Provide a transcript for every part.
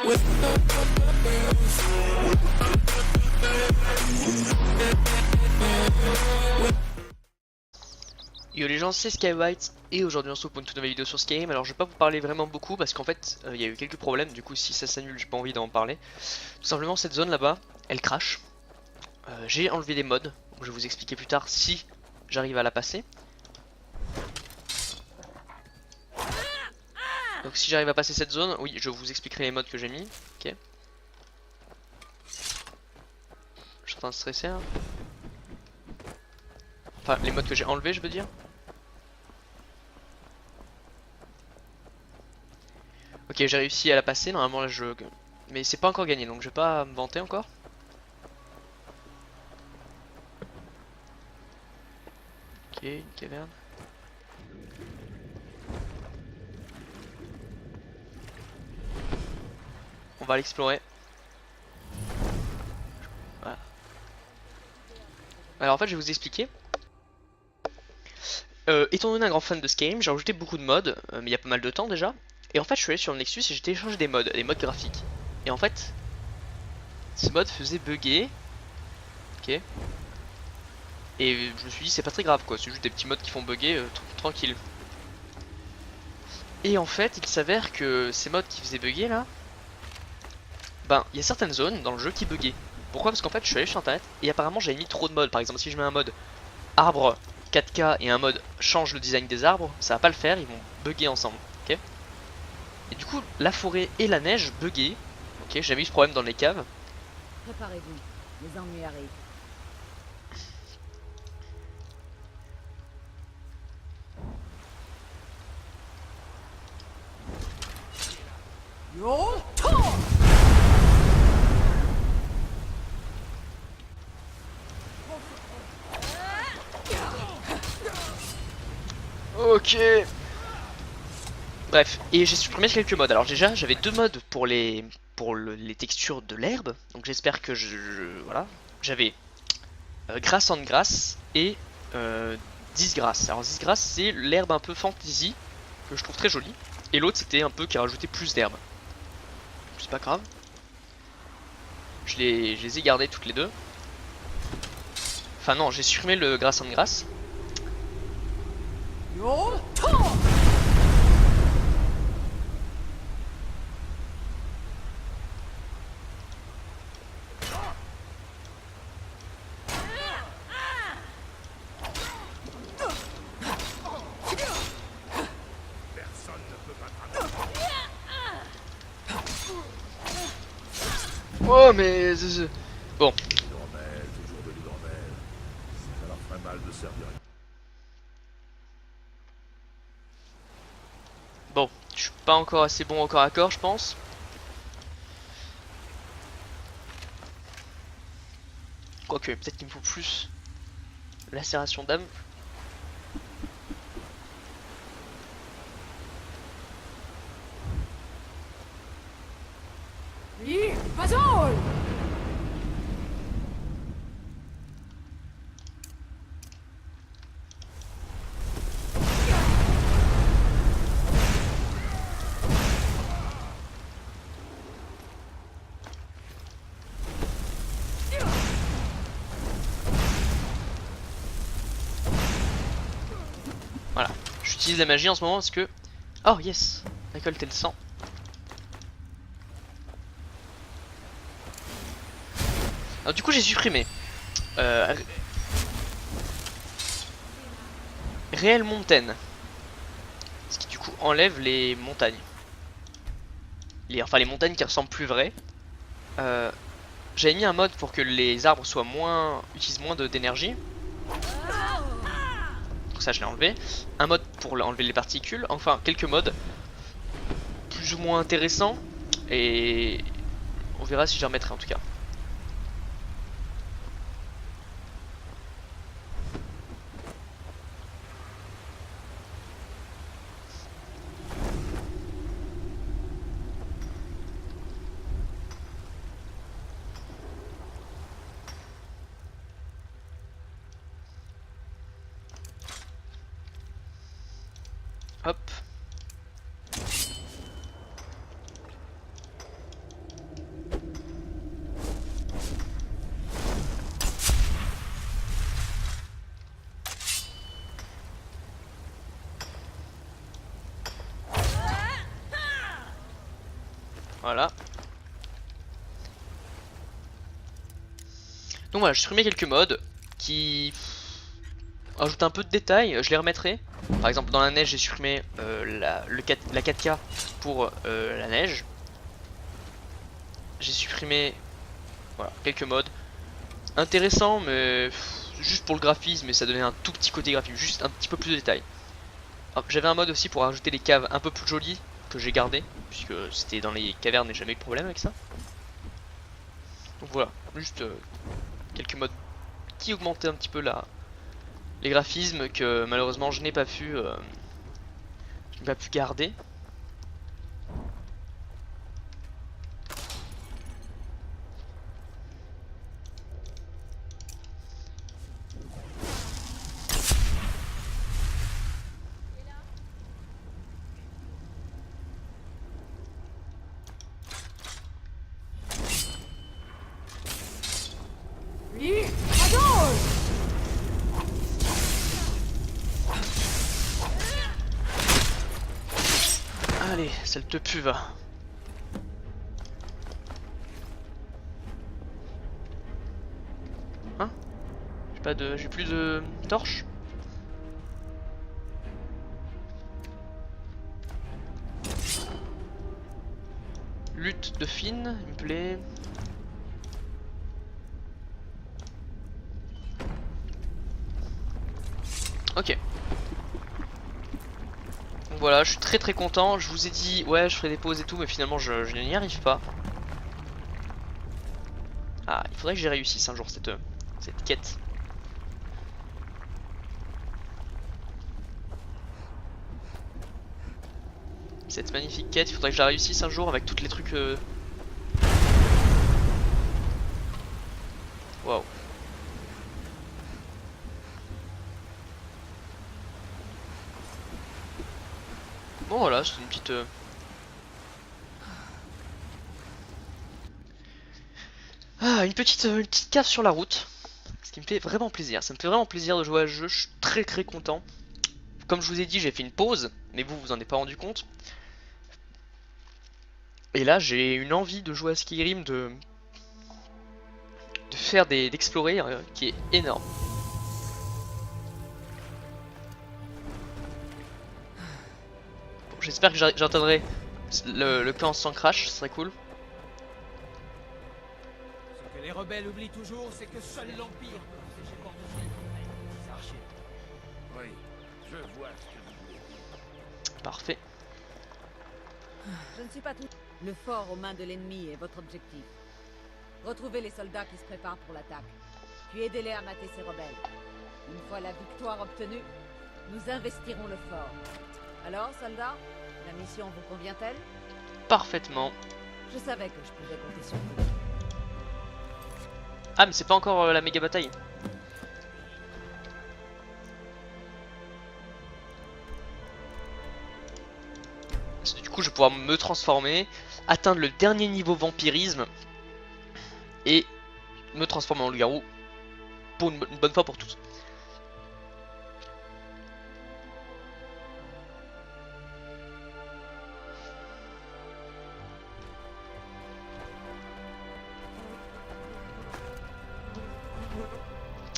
Yo les gens, c'est Skywhite et aujourd'hui on se retrouve pour une toute nouvelle vidéo sur ce game. Alors je vais pas vous parler vraiment beaucoup parce qu'en fait il y a eu quelques problèmes, du coup si ça s'annule j'ai pas envie d'en parler. Tout simplement cette zone là-bas, elle crache. J'ai enlevé des mods, donc je vais vous expliquer plus tard si j'arrive à la passer. Donc si j'arrive à passer cette zone, oui je vous expliquerai les mods que j'ai mis. Ok. Je suis en train de stresser hein. Enfin les mods que j'ai enlevés je veux dire. Ok, j'ai réussi à la passer, normalement là je... Mais c'est pas encore gagné, donc je vais pas me vanter encore. Ok, une caverne. On va l'explorer. Voilà. Alors en fait je vais vous expliquer. Étant donné un grand fan de ce game, j'ai rajouté beaucoup de mods, mais il y a pas mal de temps déjà. Et en fait je suis allé sur le Nexus et j'ai téléchargé des mods graphiques. Et en fait, ces mods faisaient bugger. Ok. Et je me suis dit c'est pas très grave quoi, c'est juste des petits mods qui font bugger tranquille. Et en fait il s'avère que ces mods qui faisaient bugger là, ben il y a certaines zones dans le jeu qui buggaient. Pourquoi? Parce qu'en fait je suis allé sur internet et apparemment j'avais mis trop de mods. Par exemple si je mets un mode arbre 4K et un mode change le design des arbres, ça va pas le faire, ils vont bugger ensemble. Ok. Et du coup la forêt et la neige buggaient. Ok, j'avais eu ce problème dans les caves. Préparez-vous, les ennuis arrivent. Yo! Ok. Bref, et j'ai supprimé quelques modes. Alors déjà, j'avais deux modes pour les textures de l'herbe. Donc j'espère que voilà. J'avais Grass and Grass et Disgrass. Alors Disgrass, c'est l'herbe un peu fantasy que je trouve très jolie. Et l'autre, c'était un peu qui rajoutait plus d'herbe. C'est pas grave. Je les ai gardées toutes les deux. Enfin non, j'ai supprimé le Grass and Grass. Yo! Oh mais... Bon. L'hydromel, toujours de l'hydromel. Ça leur ferait mal de servir. Bon, je suis pas encore assez bon au corps à corps, je pense. Quoique, peut-être qu'il me faut plus lacération d'âme. Ih, vazou! Voilà, j'utilise la magie en ce moment parce que... Oh yes, récolter le sang. Alors du coup j'ai supprimé Réelle montagne. Ce qui du coup enlève les montagnes. Enfin les montagnes qui ressemblent plus vraies. J'avais mis un mode pour que les arbres soient utilisent moins d'énergie. Donc ça je l'ai enlevé. Un mode pour enlever les particules. Enfin quelques modes plus ou moins intéressants. Et on verra si j'en remettrai en tout cas. Hop. Voilà. Donc voilà, j'ai supprimé quelques modes qui ajoutent un peu de détails, je les remettrai. Par exemple dans la neige j'ai supprimé la 4K pour la neige. J'ai supprimé voilà, quelques modes intéressants mais juste pour le graphisme et ça donnait un tout petit côté graphique, juste un petit peu plus de détails. J'avais un mode aussi pour ajouter les caves un peu plus jolies que j'ai gardé puisque c'était dans les cavernes et jamais eu de problème avec ça. Donc voilà, juste quelques modes qui augmentaient un petit peu les graphismes que malheureusement je n'ai pas pu garder. Oui, Azul! Allez, celle te pue va. Hein? J'ai plus de torches. Lutte de fine, il me plaît. Ok. Donc voilà, je suis très content. Je vous ai dit, ouais, je ferai des pauses et tout, mais finalement, je n'y arrive pas. Ah, il faudrait que j'y réussisse un jour cette quête. Cette magnifique quête, il faudrait que je la réussisse un jour avec tous les trucs. Waouh. Bon voilà, c'est une petite. Ah, une petite cave sur la route. Ce qui me fait vraiment plaisir. Ça me fait vraiment plaisir de jouer à ce jeu. Je suis très content. Comme je vous ai dit, j'ai fait une pause, mais vous en avez pas rendu compte. Et là, j'ai une envie de jouer à Skyrim, de faire d'explorer, qui est énorme. Bon, j'espère que j'entendrai le camp sans crash, ce serait cool. Ce que les rebelles oublient toujours, c'est que seul l'Empire peut protéger Port-de-Paix des archers. Oui, je vois ce que vous voulez dire. Parfait. Je ne suis pas tout. Le fort aux mains de l'ennemi est votre objectif. Retrouvez les soldats qui se préparent pour l'attaque. Puis aidez-les à mater ces rebelles. Une fois la victoire obtenue, nous investirons le fort. Alors, soldats, la mission vous convient-elle? Parfaitement. Je savais que je pouvais compter sur vous. Ah, mais c'est pas encore la méga bataille. Du coup, je vais pouvoir me transformer, atteindre le dernier niveau vampirisme et me transformer en loup-garou pour une bonne fois pour toutes.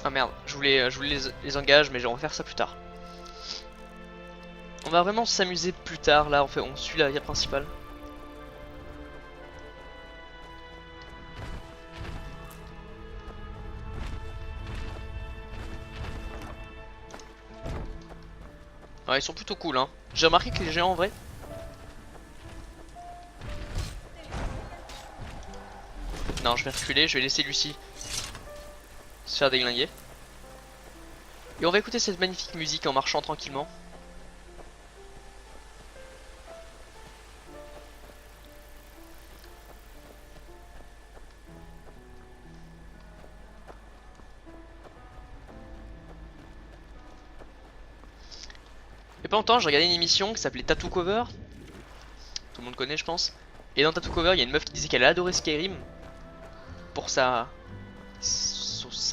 Ah merde, je voulais les engager, mais je vais en faire ça plus tard. On va vraiment s'amuser plus tard, là on suit la vie principale. Ouais, ils sont plutôt cool hein. J'ai remarqué que les géants en vrai. Non, je vais reculer, je vais laisser Lucie se faire déglinguer. Et on va écouter cette magnifique musique en marchant tranquillement. Il y a pas longtemps, j'ai regardé une émission qui s'appelait Tattoo Cover. Tout le monde connaît, je pense. Et dans Tattoo Cover, il y a une meuf qui disait qu'elle adorait Skyrim pour sa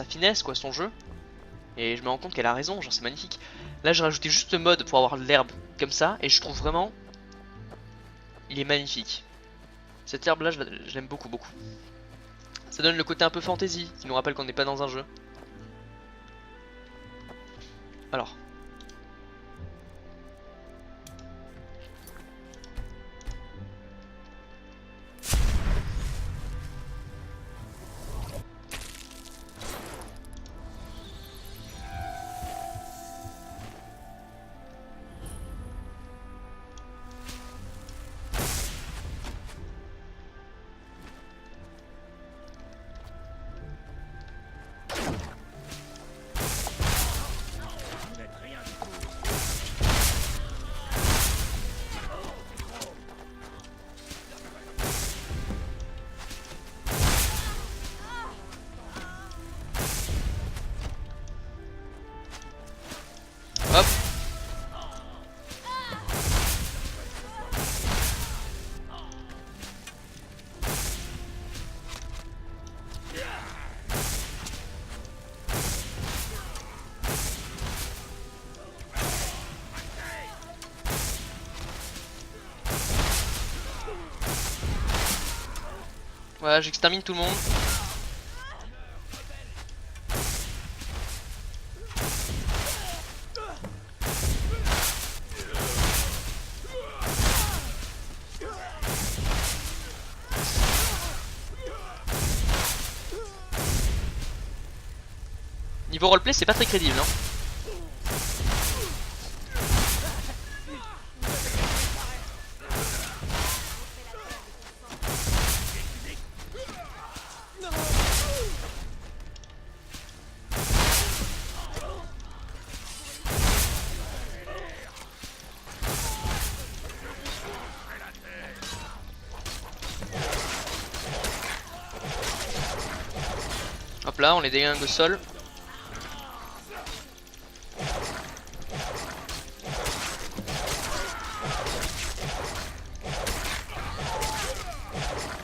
finesse, quoi, son jeu. Et je me rends compte qu'elle a raison, genre c'est magnifique. Là, j'ai rajouté juste le mode pour avoir de l'herbe comme ça, et je trouve vraiment, il est magnifique. Cette herbe là, je l'aime beaucoup, beaucoup. Ça donne le côté un peu fantasy, qui nous rappelle qu'on n'est pas dans un jeu. Alors. Hop. Voilà, j'extermine tout le monde. Niveau roleplay, c'est pas très crédible, hein. Hop là, on les déglingue au sol.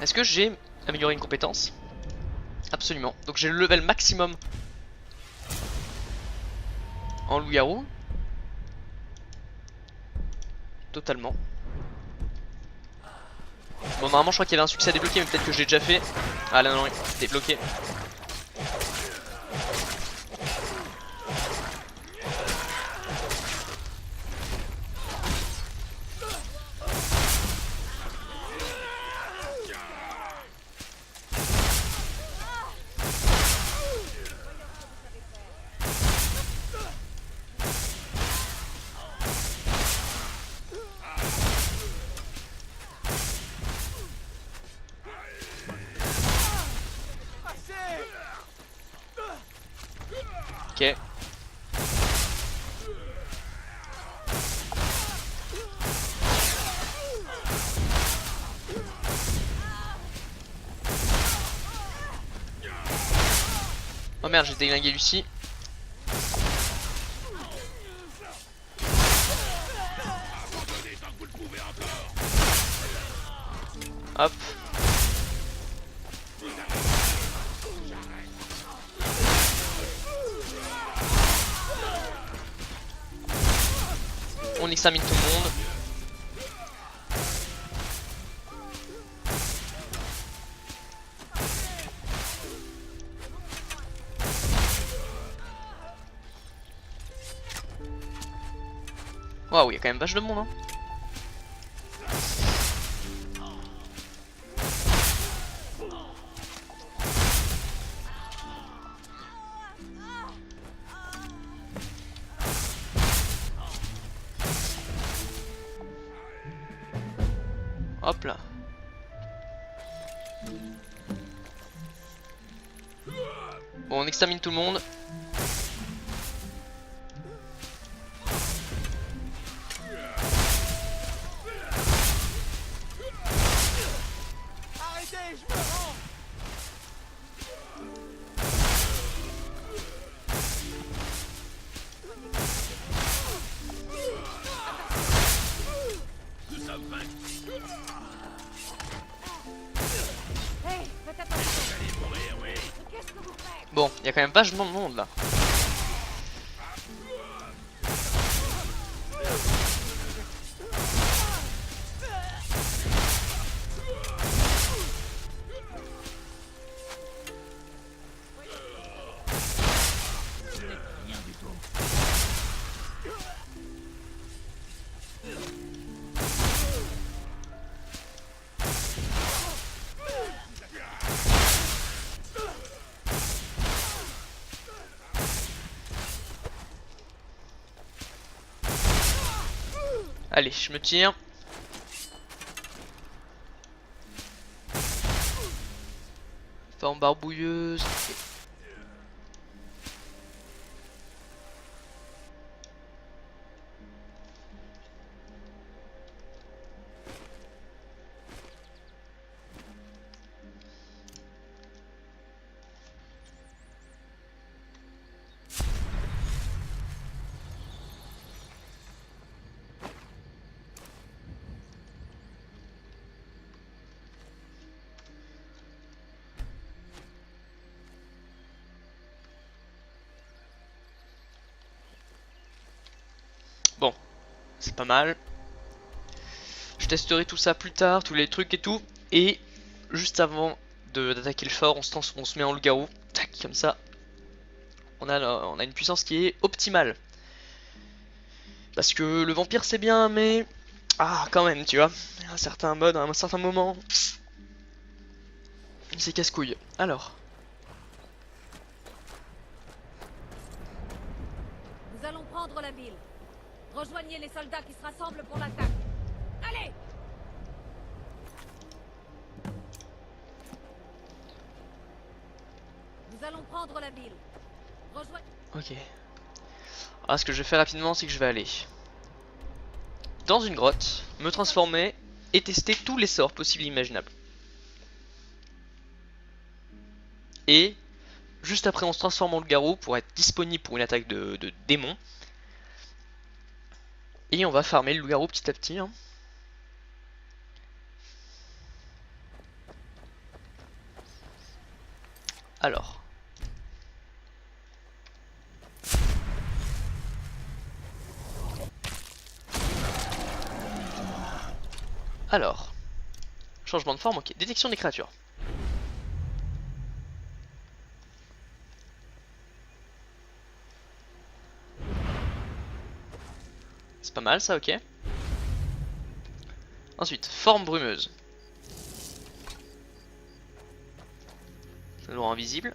Est-ce que j'ai amélioré une compétence? Absolument. Donc j'ai le level maximum en loup-garou. Totalement. Bon, normalement je crois qu'il y avait un succès à débloquer, mais peut-être que je l'ai déjà fait. Ah là non, il est bloqué. Ok. Oh merde, j'ai déglingué Lucie. Hop. On examine tout le monde. Waouh, il y a quand même vache de monde, hein. Hop là. Bon, on examine tout le monde. Arrêtez, je me rends. Hey, faites attention. Qu'est-ce que vous faites? Bon, il y a quand même vachement de monde là. Allez, je me tire. Forme barbouilleuse. Bon, c'est pas mal. Je testerai tout ça plus tard, tous les trucs et tout. Et juste avant d'attaquer le fort, on se met en loup-garou. Tac, comme ça. On a une puissance qui est optimale. Parce que le vampire c'est bien, mais... Ah, quand même, tu vois. À un certain mode, à un certain moment... C'est casse-couille. Alors... Nous allons prendre la ville. Rejoignez les soldats qui se rassemblent pour l'attaque. Allez! Nous allons prendre la ville. Rejoignez... Ok. Alors ce que je vais faire rapidement, c'est que je vais aller dans une grotte, me transformer et tester tous les sorts possibles et imaginables. Et juste après on se transforme en loup-garou pour être disponible pour une attaque de démon. Et on va farmer le loup-garou petit à petit. Hein. Alors. Alors. Changement de forme, ok. Détection des créatures. C'est pas mal ça, ok. Ensuite, forme brumeuse. Ça nous rend invisible.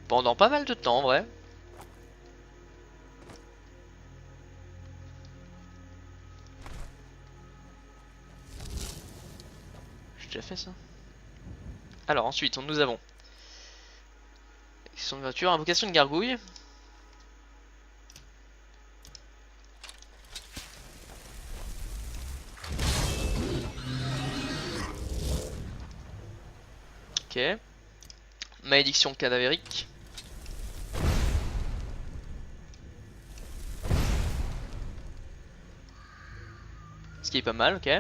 Pendant pas mal de temps en vrai. J'ai déjà fait ça. Alors ensuite, nous avons son voiture, invocation de gargouille. Ok. Malédiction cadavérique. Ce qui est pas mal, ok.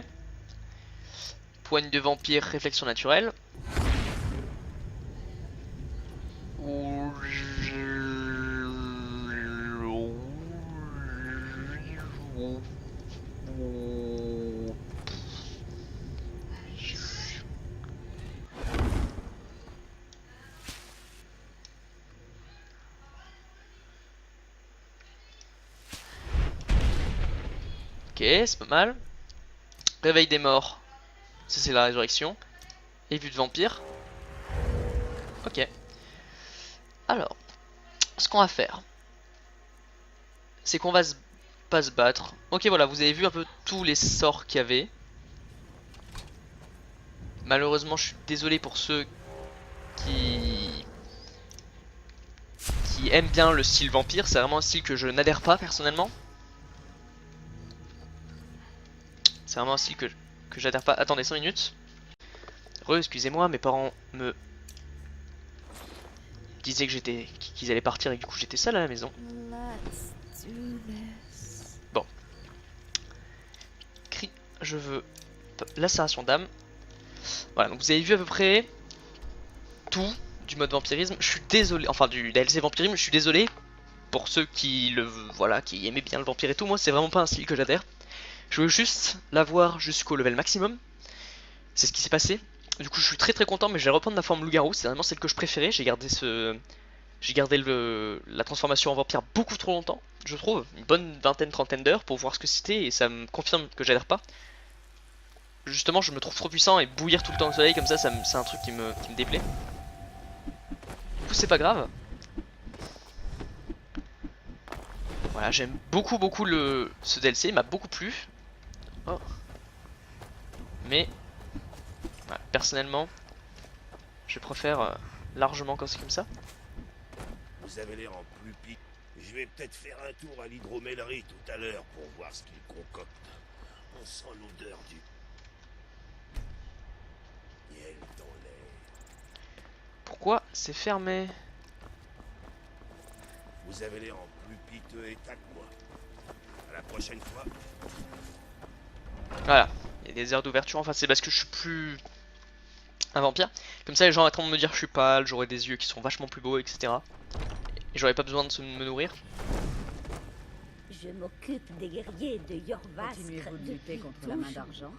Poigne de vampire, réflexion naturelle. Ok, c'est pas mal. Réveil des morts. Ça c'est la résurrection. Et vue de vampire. Ok. Alors, ce qu'on va faire, c'est qu'on va pas se battre. Ok, voilà, vous avez vu un peu tous les sorts qu'il y avait. Malheureusement, je suis désolé pour ceux qui aiment bien le style vampire. C'est vraiment un style que je n'adhère pas personnellement. C'est vraiment un style que j'adhère pas. Attendez 5 minutes. Excusez-moi, mes parents me disaient que qu'ils allaient partir et que du coup j'étais seul à la maison. Bon. Cri, je veux lacération d'âme. Voilà, donc vous avez vu à peu près tout du mode vampirisme. Je suis désolé, enfin du DLC vampirisme, je suis désolé pour ceux qui qui aimaient bien le vampire et tout. Moi c'est vraiment pas un style que j'adhère. Je veux juste l'avoir jusqu'au level maximum. C'est ce qui s'est passé. Du coup je suis très content, mais je vais reprendre ma forme loup-garou. C'est vraiment celle que je préférais. J'ai gardé la transformation en vampire beaucoup trop longtemps, je trouve. Une bonne trentaine d'heures pour voir ce que c'était. Et ça me confirme que j'adhère pas. Justement je me trouve trop puissant et bouillir tout le temps au soleil comme ça, c'est un truc qui me déplaît. Du coup c'est pas grave. Voilà, j'aime beaucoup ce DLC, il m'a beaucoup plu. Oh. Mais voilà, personnellement, je préfère largement quand c'est comme ça. Vous avez l'air en plus pique. Je vais peut-être faire un tour à l'hydromellerie tout à l'heure pour voir ce qu'ils concoctent. On sent l'odeur du miel dans l'air. Pourquoi c'est fermé? Vous avez l'air en plus piteux état que moi. À la prochaine fois. Voilà, il y a des heures d'ouverture, enfin c'est parce que je suis plus un vampire. Comme ça les gens arrêteront de me dire que je suis pâle, j'aurai des yeux qui sont vachement plus beaux, etc. Et j'aurai pas besoin de me nourrir. Je m'occupe des guerriers de Yorvask. Continuez-vous de lutter contre la main d'argent?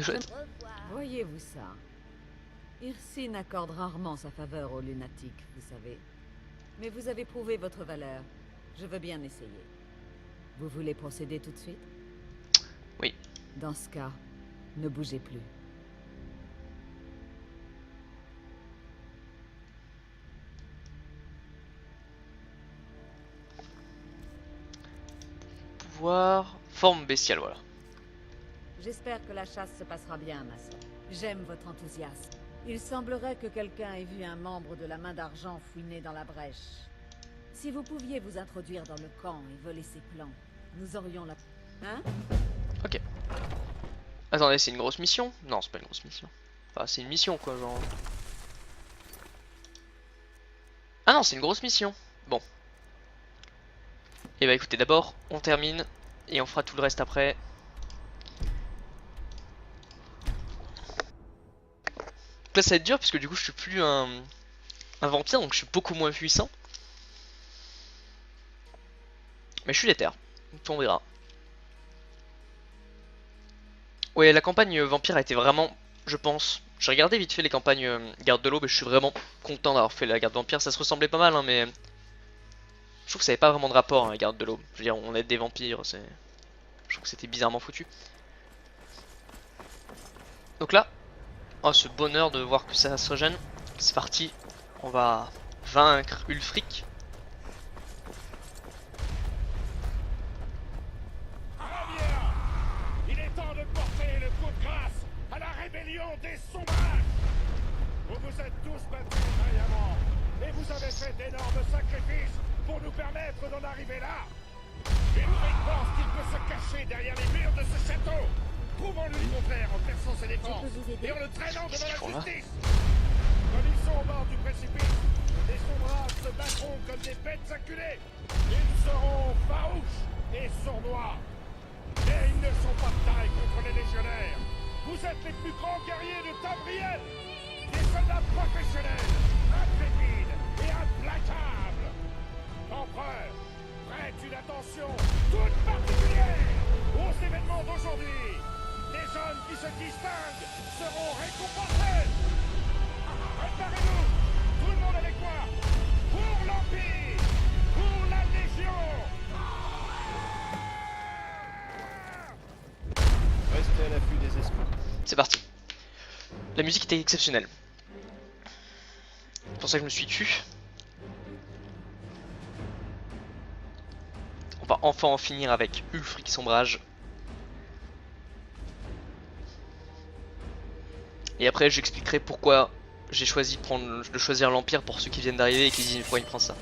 Chouette. Voyez-vous ça? Irsine accorde rarement sa faveur aux lunatiques, vous savez. Mais vous avez prouvé votre valeur. Je veux bien essayer. Vous voulez procéder tout de suite? Oui. Dans ce cas, ne bougez plus. Pouvoir, forme bestiale, voilà. J'espère que la chasse se passera bien, ma sœur. J'aime votre enthousiasme. Il semblerait que quelqu'un ait vu un membre de la main d'argent fouiner dans la brèche. Si vous pouviez vous introduire dans le camp et voler ses plans, nous aurions la... Hein? Ok. Attendez, c'est une grosse mission? Non, c'est pas une grosse mission. Enfin, c'est une mission, quoi, genre... Ah non, c'est une grosse mission. Bon. Et bah écoutez, d'abord, on termine, et on fera tout le reste après. Là, ça va être dur, parce que du coup, je suis plus un vampire, donc je suis beaucoup moins puissant. Mais je suis déter, donc on verra. Ouais, la campagne vampire a été vraiment, je pense... J'ai regardé vite fait les campagnes garde de l'Aube et je suis vraiment content d'avoir fait la garde vampire. Ça se ressemblait pas mal, hein, mais... Je trouve que ça avait pas vraiment de rapport, hein, la garde de l'Aube. Je veux dire, on aide des vampires, c'est... Je trouve que c'était bizarrement foutu. Donc là... Oh, ce bonheur de voir que ça se régène. C'est parti. On va vaincre Ulfric. Il est temps de porter le coup de grâce à la rébellion des sauvages. Vous vous êtes tous battus vaillamment et vous avez fait d'énormes sacrifices pour nous permettre d'en arriver là. Ulfric pense qu'il peut se cacher derrière les murs de ce château. Prouvons-lui le contraire en perçant ses défenses et en le traînant devant la justice. Comme ils sont au bord du précipice, les sombrages se battront comme des bêtes acculées. Ils seront farouches et sournois. Mais ils ne sont pas de taille contre les légionnaires. Vous êtes les plus grands guerriers de Tamriel. Des soldats professionnels, intrépides et implacables. L'empereur prête une attention toute particulière aux événements d'aujourd'hui. Les hommes qui se distinguent seront récompensés. Préparez-nous, tout le monde avec moi, pour l'Empire, pour la Légion. Restez à l'affût des esprits. C'est parti. La musique était exceptionnelle. C'est pour ça que je me suis tué. On va enfin en finir avec Ulfric Sombrage. Et après j'expliquerai pourquoi j'ai choisi de choisir l'Empire pour ceux qui viennent d'arriver et qui disent pourquoi il prend ça.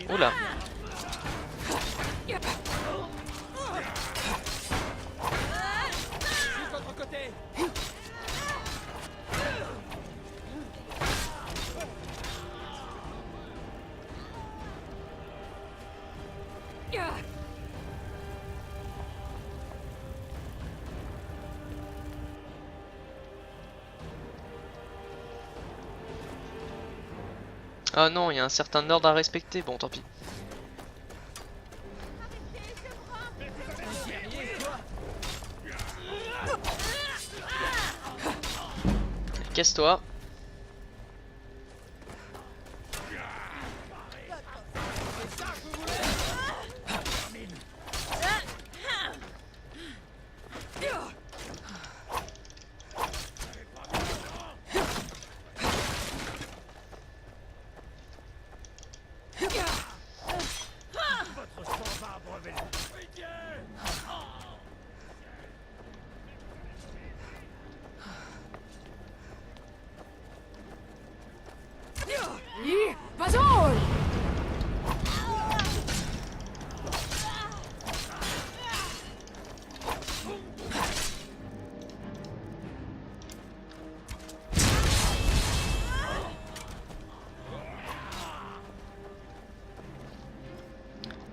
Oula. Juste l'autre côté. Ah non, il y a un certain ordre à respecter, bon tant pis. Casse-toi.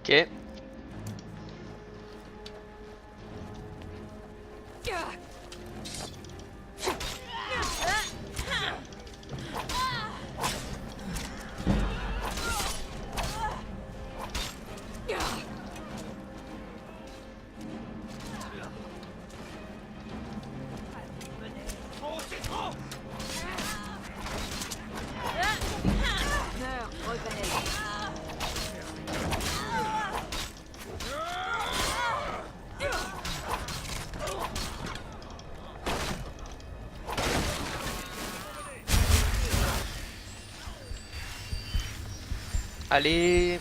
Ok. Meurs, revenez. Allez.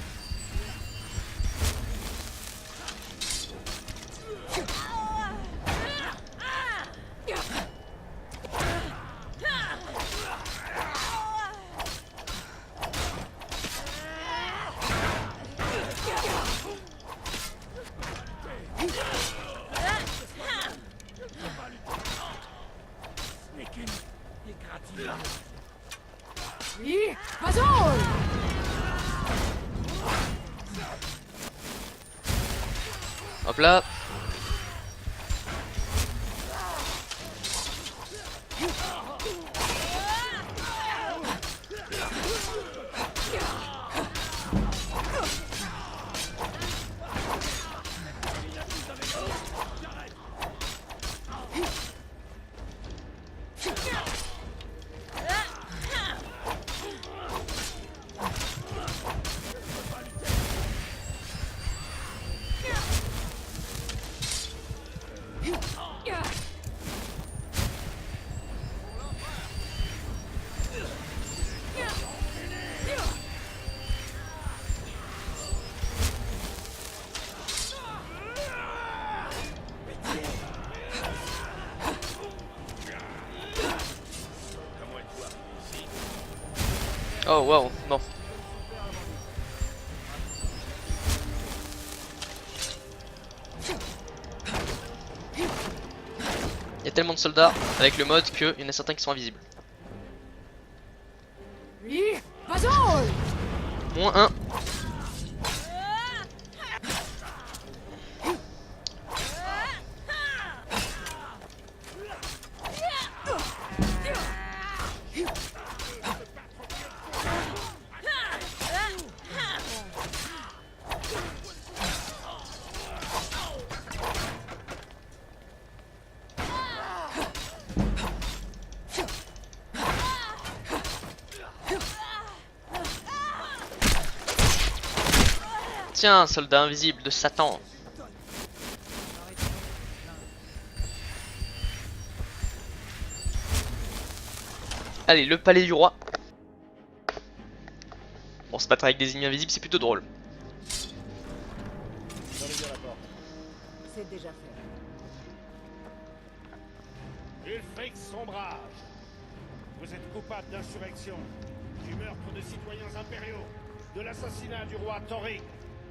Hop là. Oh wow, non. Il y a tellement de soldats avec le mode qu'il y en a certains qui sont invisibles. Moins 1. Tiens, soldat invisible de Satan. Allez, le palais du roi. Bon, se battre avec des ennemis invisibles, c'est plutôt drôle. J'allais dire la porte. C'est déjà fait. Ulfric Sombrage, vous êtes coupable d'insurrection, du meurtre de citoyens impériaux, de l'assassinat du roi Thorek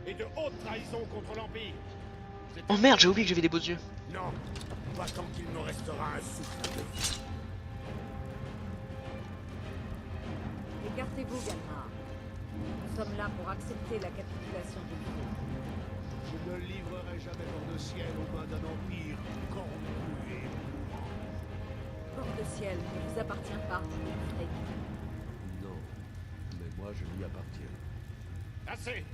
et de haute trahison contre l'Empire. Vous êtes- Oh merde, j'ai oublié que j'avais des beaux yeux. Non, pas tant qu'il me restera un souffle de vie. Écartez-vous, Galmar. Nous sommes là pour accepter la capitulation du Lyon. Je ne livrerai jamais l'or de ciel aux mains d'un empire corrompu et mourant. Corps de ciel ne vous appartient pas, Ulfric. Non, mais moi je lui appartiens. Assez.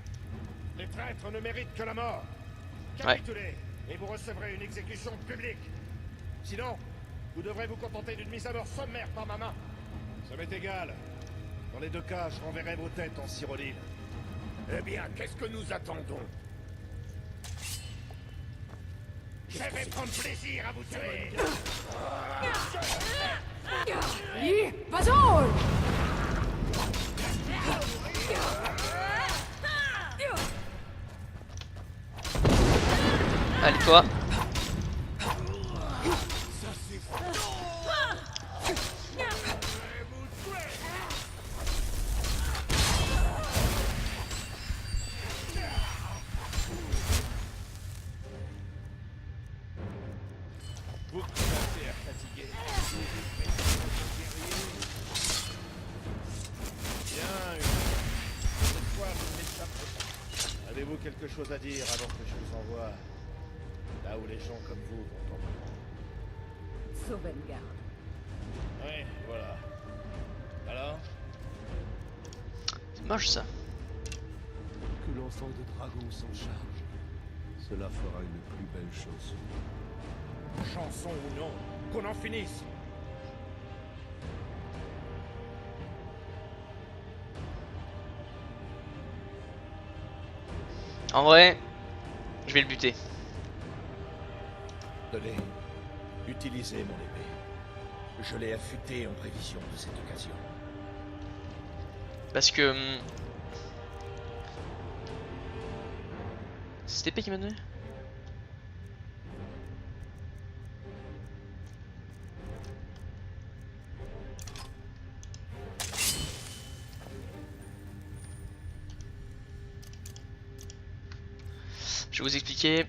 Les traîtres ne méritent que la mort. Capitulez, et vous recevrez une exécution publique. Sinon, vous devrez vous contenter d'une mise à mort sommaire par ma main. Ça m'est égal. Dans les deux cas, je renverrai vos têtes en Cyrodiil. Eh bien, qu'est-ce que nous attendons? Je vais prendre plaisir à vous tuer. Allez, toi. Vous commencez à fatiguer. Bien, cette fois, vous n'échapperez pas. Avez-vous quelque chose à dire avant que je vous envoie là où les gens comme vous vont tomber? Sauvegarde. Oui, voilà. Alors? C'est moche ça. Que l'enfant de dragon s'en charge. Cela fera une plus belle chanson. Chanson ou non, qu'on en finisse. En vrai, je vais le buter. Tenez, utilisez mon épée. Je l'ai affûtée en prévision de cette occasion. Parce que... C'est cette épée qui m'a donné? Je vais vous expliquer.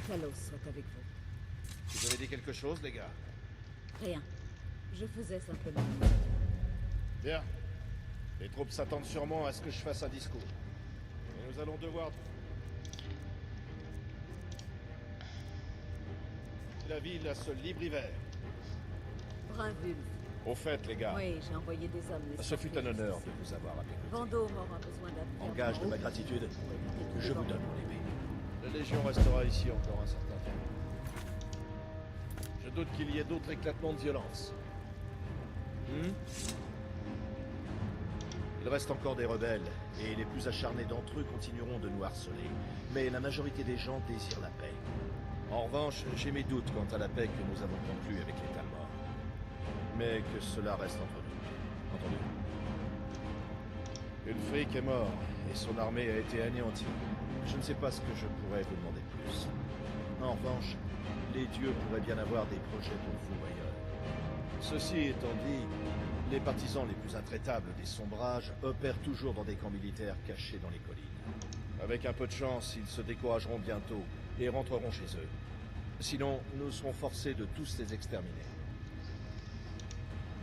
Talos soit avec vous. Vous avez dit quelque chose, les gars? Rien. Je faisais simplement. Bien. Les troupes s'attendent sûrement à ce que je fasse un discours. Et nous allons devoir... La ville a ce libre-hiver. Brinvulf. Au fait, les gars, Oui, j'ai envoyé des hommes. les ce fut un sortir honneur jusqu'ici. de vous avoir appelé. Vendôme aura besoin d'un En gage de ma gratitude, pour éviter tout je vous débordement. donne mon épée. La Légion restera ici encore un certain temps. Je doute qu'il y ait d'autres éclatements de violence. Il reste encore des rebelles, et les plus acharnés d'entre eux continueront de nous harceler. Mais la majorité des gens désirent la paix. En revanche, j'ai mes doutes quant à la paix que nous avons conclue avec les Talmor. Mais que cela reste entre nous. Entendu? Ulfric est mort, et son armée a été anéantie. Je ne sais pas ce que je pourrais vous demander de plus. En revanche, les dieux pourraient bien avoir des projets pour vous ailleurs. Ceci étant dit, les partisans les plus intraitables des sombrages opèrent toujours dans des camps militaires cachés dans les collines. Avec un peu de chance, ils se décourageront bientôt et rentreront chez eux. Sinon, nous serons forcés de tous les exterminer.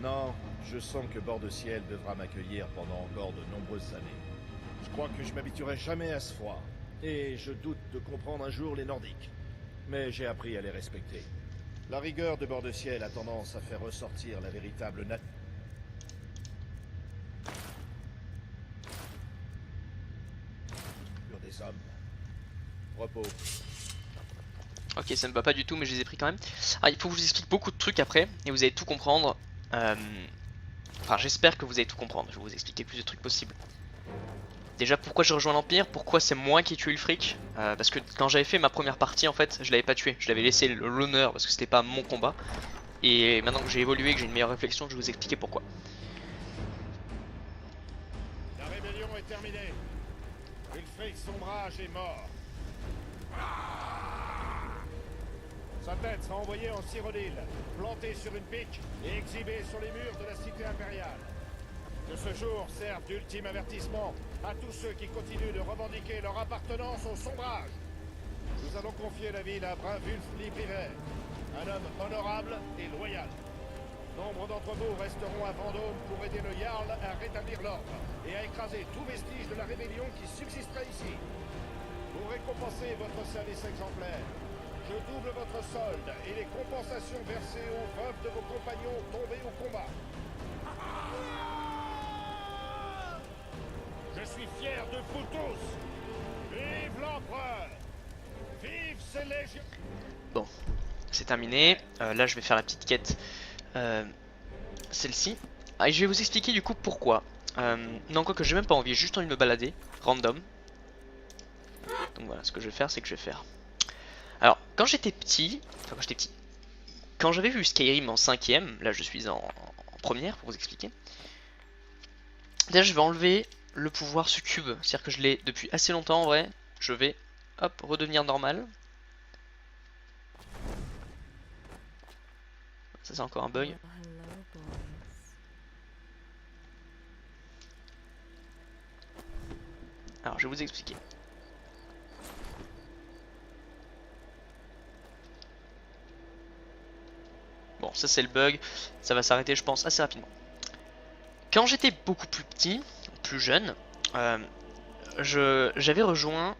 Non, je sens que Bord de Ciel devra m'accueillir pendant encore de nombreuses années. Je crois que je m'habituerai jamais à ce froid. Et je doute de comprendre un jour les Nordiques. Mais j'ai appris à les respecter. La rigueur de Bord de Ciel a tendance à faire ressortir la véritable nature des hommes. Repos. Ok, ça me va pas du tout, mais je les ai pris quand même. Ah, il faut que je vous explique beaucoup de trucs après, et vous allez tout comprendre. Enfin, j'espère que vous allez tout comprendre. Je vais vous expliquer le plus de trucs possible. Déjà, pourquoi j'ai rejoint l'Empire, pourquoi c'est moi qui ai tué Ulfric. Parce que quand j'avais fait ma première partie, en fait, je l'avais pas tué. Je l'avais laissé l'honneur parce que c'était pas mon combat. Et maintenant que j'ai évolué, que j'ai une meilleure réflexion, je vais vous expliquer pourquoi. La rébellion est terminée. Ulfric Sombrage est mort. Sa tête sera envoyée en Cyrodiil, plantée sur une pique et exhibée sur les murs de la cité impériale. Que ce jour serve d'ultime avertissement à tous ceux qui continuent de revendiquer leur appartenance au Sombrage. Nous allons confier la ville à Brinvulf Libriver, un homme honorable et loyal. Nombre d'entre vous resteront à Vendôme pour aider le Jarl à rétablir l'ordre et à écraser tout vestige de la rébellion qui subsisterait ici. Pour récompenser votre service exemplaire, je double votre solde et les compensations versées aux veuves de vos compagnons tombés au combat. Je suis fier de vous tous. Vive l'empereur! Vive ces légions! Bon, c'est terminé. Là, je vais faire la petite quête. Celle-ci. Ah, et je vais vous expliquer du coup pourquoi. Non, quoi que j'ai même pas envie, j'ai juste envie de me balader. Random. Donc voilà, ce que je vais faire, c'est que je vais faire. Alors, quand j'étais petit, quand j'avais vu Skyrim en 5ème, là je suis en première pour vous expliquer. Déjà, je vais enlever le pouvoir succube, c'est-à-dire que je l'ai depuis assez longtemps en vrai. Je vais, hop, redevenir normal. Ça c'est encore un bug. Alors, je vais vous expliquer. Bon, ça c'est le bug, ça va s'arrêter je pense assez rapidement. Quand j'étais beaucoup plus petit, plus jeune, j'avais rejoint...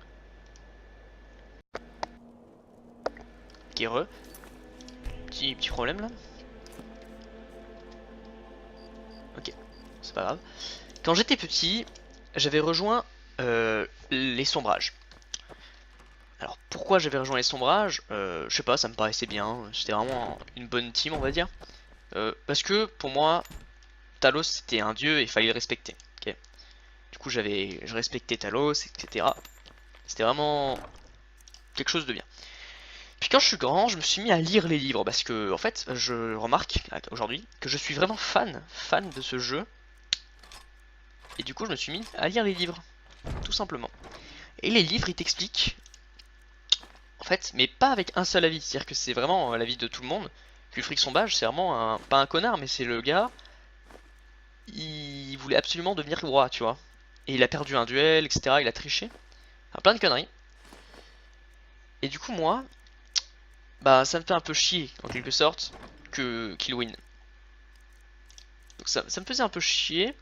Guerreux. Petit problème là. Ok, c'est pas grave. Quand j'étais petit, j'avais rejoint les sombrages. Alors pourquoi j'avais rejoint les sombrages, je sais pas, ça me paraissait bien, c'était vraiment une bonne team on va dire. Parce que pour moi, Talos c'était un dieu et il fallait le respecter. Okay. Du coup je respectais Talos, etc. C'était vraiment quelque chose de bien. Puis quand je suis grand, je me suis mis à lire les livres parce que en fait, je remarque aujourd'hui que je suis vraiment fan de ce jeu. Et du coup, je me suis mis à lire les livres, tout simplement. Et les livres, ils t'expliquent, en fait, mais pas avec un seul avis. C'est-à-dire que c'est vraiment l'avis de tout le monde. Ulfric Sombage, c'est vraiment pas un connard, mais c'est le gars. Il voulait absolument devenir roi, tu vois. Et il a perdu un duel, etc. Il a triché. Enfin, plein de conneries. Et du coup, moi, bah, ça me fait un peu chier, en quelque sorte, qu'il win. Donc ça me faisait un peu chier.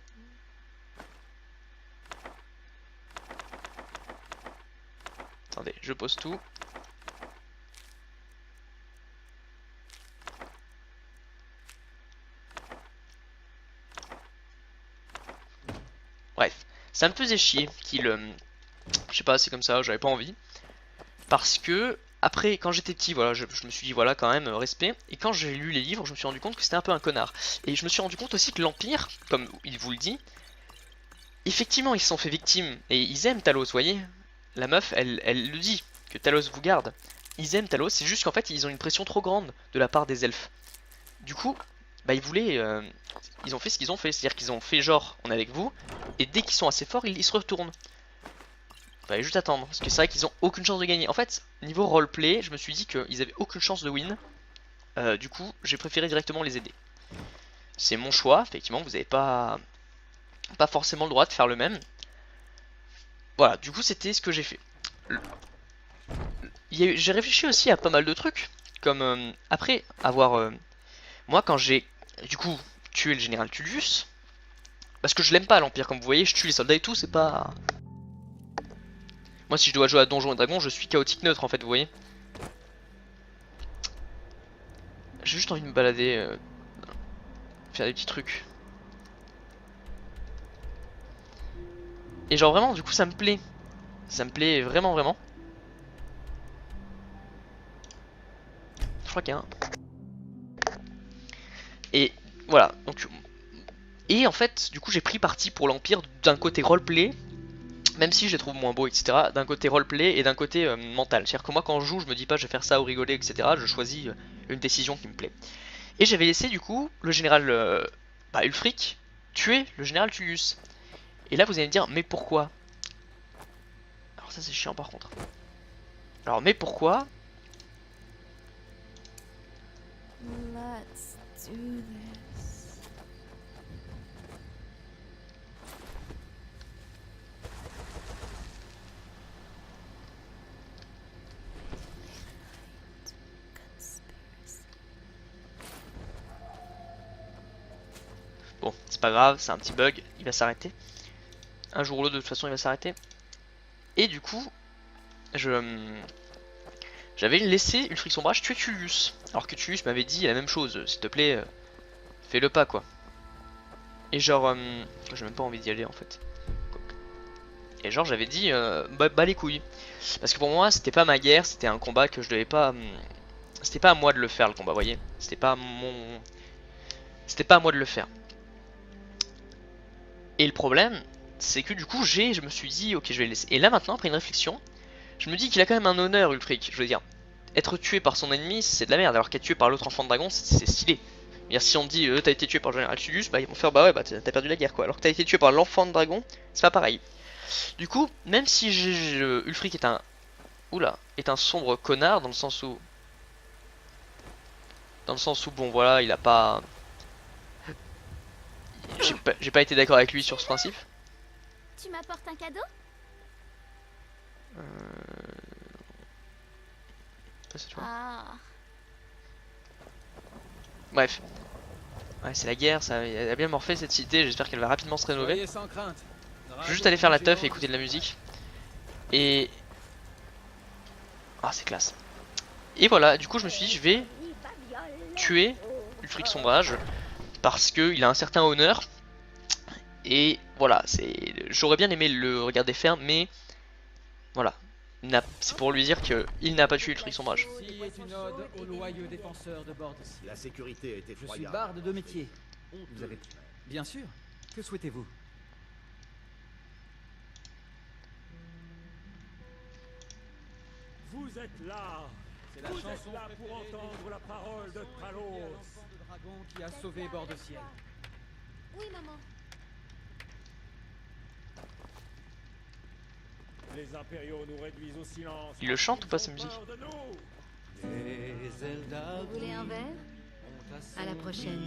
Attendez, je pose tout. Bref, ça me faisait chier qu'il... je sais pas, c'est comme ça, j'avais pas envie. Parce que, après, quand j'étais petit, voilà, je me suis dit, voilà, quand même, respect. Et quand j'ai lu les livres, je me suis rendu compte que c'était un peu un connard. Et je me suis rendu compte aussi que l'Empire, comme il vous le dit, effectivement, ils se sont fait victimes. Et ils aiment Talos, vous voyez. La meuf, elle le dit, que Talos vous garde. Ils aiment Talos, c'est juste qu'en fait, ils ont une pression trop grande de la part des elfes. Du coup, bah, ils voulaient... ils ont fait ce qu'ils ont fait, c'est-à-dire qu'ils ont fait genre, on est avec vous, et dès qu'ils sont assez forts, ils se retournent. Fallait juste attendre, parce que c'est vrai qu'ils ont aucune chance de gagner. En fait, niveau roleplay, je me suis dit qu'ils avaient aucune chance de win. Du coup, j'ai préféré directement les aider. C'est mon choix, effectivement, vous n'avez pas forcément le droit de faire le même. Voilà, du coup, c'était ce que j'ai fait. J'ai réfléchi aussi à pas mal de trucs, comme après avoir... moi, quand j'ai, du coup, tué le général Tullius, parce que je l'aime pas l'Empire, comme vous voyez, je tue les soldats et tout, c'est pas... Moi, si je dois jouer à Donjons et Dragons, je suis chaotique neutre, en fait, vous voyez. J'ai juste envie de me balader, faire des petits trucs. Et genre vraiment, du coup, ça me plaît. Ça me plaît vraiment, vraiment. Je crois qu'il y a un... Et voilà, donc... Et en fait, du coup, j'ai pris parti pour l'Empire d'un côté roleplay, même si je les trouve moins beaux, etc. D'un côté roleplay et d'un côté mental. C'est-à-dire que moi, quand je joue, je me dis pas je vais faire ça ou rigoler, etc. Je choisis une décision qui me plaît. Et j'avais laissé, du coup, le général Ulfric tuer le général Tullius. Et là, vous allez me dire, mais pourquoi? Alors ça, c'est chiant par contre. Alors, mais pourquoi? Let's do this. Bon, c'est pas grave, c'est un petit bug, il va s'arrêter. Un jour ou l'autre, de toute façon, il va s'arrêter. Et du coup, j'avais laissé Ulfric Sombrage tuer Tullius. Alors que Tullius m'avait dit la même chose, s'il te plaît, fais-le pas quoi. Et genre, j'ai même pas envie d'y aller en fait. Et genre j'avais dit, bah les couilles. Parce que pour moi c'était pas ma guerre, c'était un combat que je devais pas... c'était pas à moi de le faire le combat, vous voyez. C'était pas mon... C'était pas à moi de le faire. Et le problème, c'est que du coup je me suis dit, ok je vais le laisser. Et là maintenant, après une réflexion, je me dis qu'il a quand même un honneur Ulfric. Je veux dire, être tué par son ennemi c'est de la merde, alors qu'être tué par l'autre enfant de dragon c'est stylé. C'est-à-dire, si on dit t'as été tué par le général Tullius, bah ils vont faire bah ouais bah t'as perdu la guerre quoi. Alors que t'as été tué par l'enfant de dragon, c'est pas pareil. Du coup, même si Ulfric est un... Oula, est un sombre connard dans le sens où... Dans le sens où bon voilà, il a pas... J'ai pas été d'accord avec lui sur ce principe. Tu m'apportes un cadeau? Pas cette fois. Ah. Bref. Ouais, c'est la guerre, ça elle a bien morphé cette cité, j'espère qu'elle va rapidement se rénover. Soyez sans crainte. Je vais juste aller faire la teuf et écouter de la musique. Et... Ah, c'est classe. Et voilà, du coup je me suis dit, je vais tuer Ulfric Sombrage parce qu'il a un certain honneur. Et voilà, j'aurais bien aimé le regarder faire, mais voilà. C'est pour lui dire qu'il n'a pas tué Ulfric Sombrage. Ceci est une ode aux loyaux défenseurs de Bordiciel. La sécurité est Je suis effroyable. barde de métier. Vous avez... Bien sûr. Que souhaitez-vous? Vous êtes là. C'est la Vous chanson êtes là pour préférée entendre la parole de Talos. l'enfant de dragon qui a sauvé Bordeciel. Oui, maman. Les impériaux nous réduisent au silence. Il le chante ou pas, Ils sa ont musique? peur de nous. Vous voulez un verre? À la prochaine.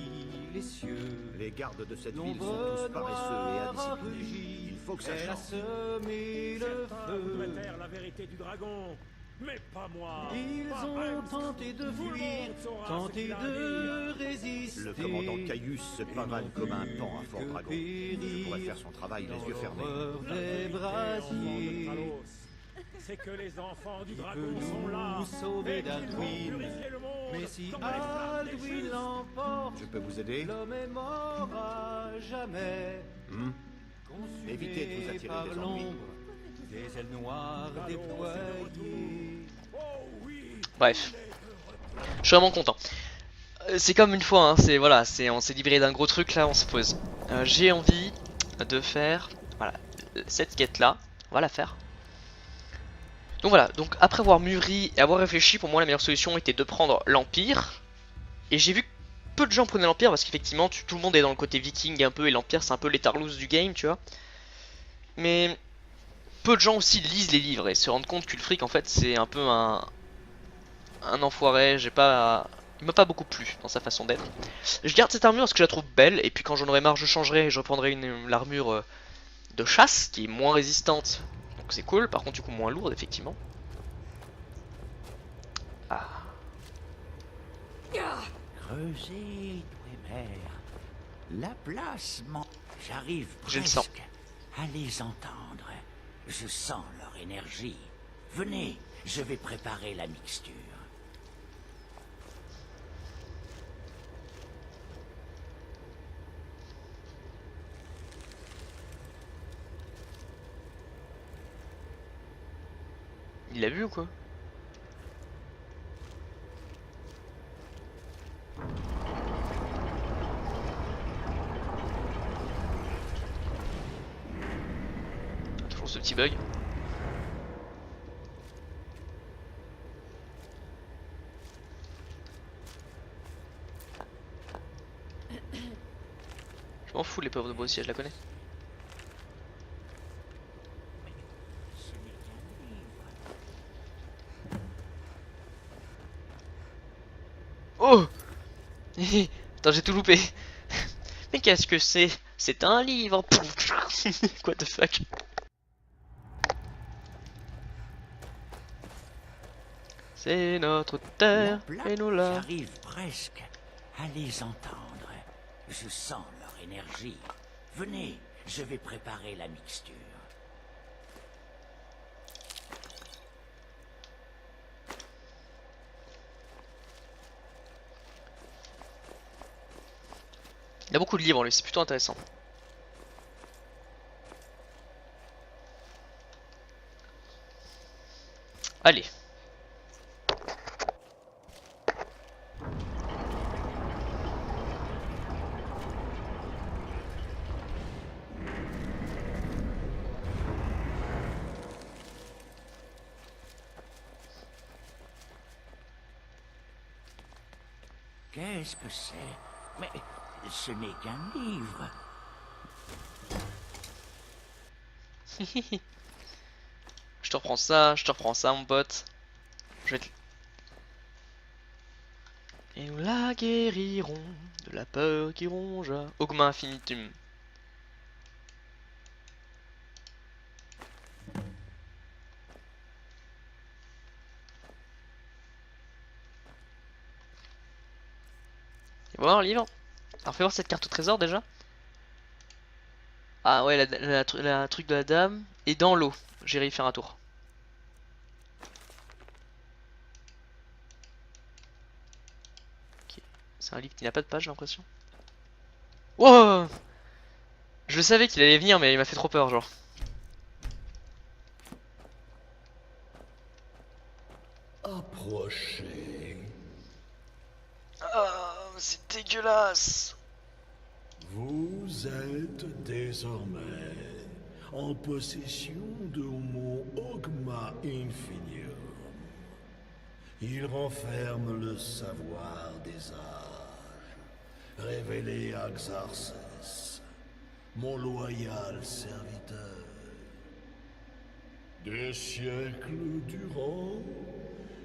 Les gardes de cette ville sont tous paresseux et indisciplinés. Il faut que ça change. Certains voudraient taire la vérité du dragon, mais pas moi. Ils Pas ont même. tenté de Tout le fuir, monde saura ce tenté qu'il a à de dire. résister. Le commandant Caius se pavane comme un pan à Fort que Dragon. Je pourrais périr faire son travail les yeux fermés. l'horreur La des vérité, enfants de brasiers. Talos, c'est que les enfants du Peut dragon sont là. nous sauver et qu'ils vont d'Alduin. purifier le monde Mais si comme les flammes des Alduin justes. l'emporte, Je peux vous aider? l'homme est mort à jamais. Hmm? Consumé Évitez de vous attirer par des ennuis. l'ombre, des ailes noires Talos est de déployées. Oh oui, Bref. Je suis vraiment content. C'est comme une fois, hein, voilà, on s'est libéré d'un gros truc là, on se pose. J'ai envie de faire, voilà, cette quête là, on va la faire. Donc voilà, donc après avoir mûri et avoir réfléchi, pour moi la meilleure solution était de prendre l'Empire. Et j'ai vu que peu de gens prenaient l'Empire parce qu'effectivement tout le monde est dans le côté viking un peu et l'Empire c'est un peu les Tarlouse du game, tu vois. Mais peu de gens aussi lisent les livres et se rendent compte qu'Ulfric en fait c'est un peu un enfoiré, il m'a pas beaucoup plu dans sa façon d'être. Je garde cette armure parce que je la trouve belle et puis quand j'en aurai marre je changerai et je reprendrai l'armure de chasse qui est moins résistante. Donc c'est cool, par contre du coup moins lourde effectivement. Ah. Creusez, Dwemer. La place J'arrive Je le sens. presque à les entendre. Je sens leur énergie. Venez, je vais préparer la mixture. Il l'a vu ou quoi? Toujours ce petit bug. Je m'en fous les pauvres de Bordiciel, je la connais. Oh! Attends, j'ai tout loupé. Mais qu'est-ce que c'est? C'est un livre. What the fuck? C'est notre terre et nous là. J'arrive presque à les entendre. Je sens leur énergie. Venez, je vais préparer la mixture. Il a beaucoup de livres lui, c'est plutôt intéressant. Allez. Qu'est-ce que c'est? Mais ce n'est qu'un livre. Je te reprends ça mon pote. Je vais te... Et nous la guérirons de la peur qui rongea. Augma infinitum. Et voilà un livre. Alors fais voir cette carte au trésor déjà. Ah ouais, la truc de la dame est dans l'eau. J'irai y faire un tour. Ok. C'est un livre qui n'a pas de page, j'ai l'impression. Wow! Je savais qu'il allait venir, mais il m'a fait trop peur, genre. Approchez. Ah, c'est dégueulasse. Vous êtes désormais en possession de mon Ogma Infinium. Il renferme le savoir des âges, révélé à Xarxes, mon loyal serviteur. Des siècles durant,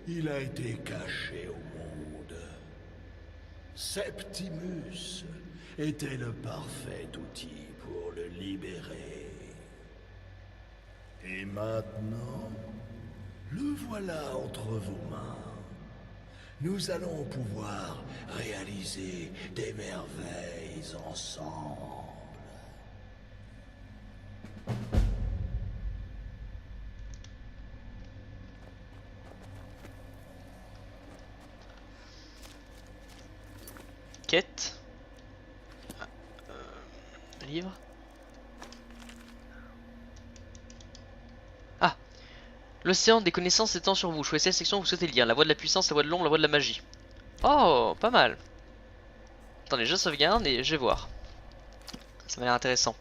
il a été caché au monde. Septimus était le parfait outil pour le libérer. Et maintenant, le voilà entre vos mains. Nous allons pouvoir réaliser des merveilles ensemble. Quête. Livre. Ah. L'océan des connaissances s'étend sur vous. Choisissez la section que vous souhaitez lire. La voie de la puissance, la voie de l'ombre, la voie de la magie. Oh, pas mal. Attendez, je sauvegarde et je vais voir. Ça m'a l'air intéressant.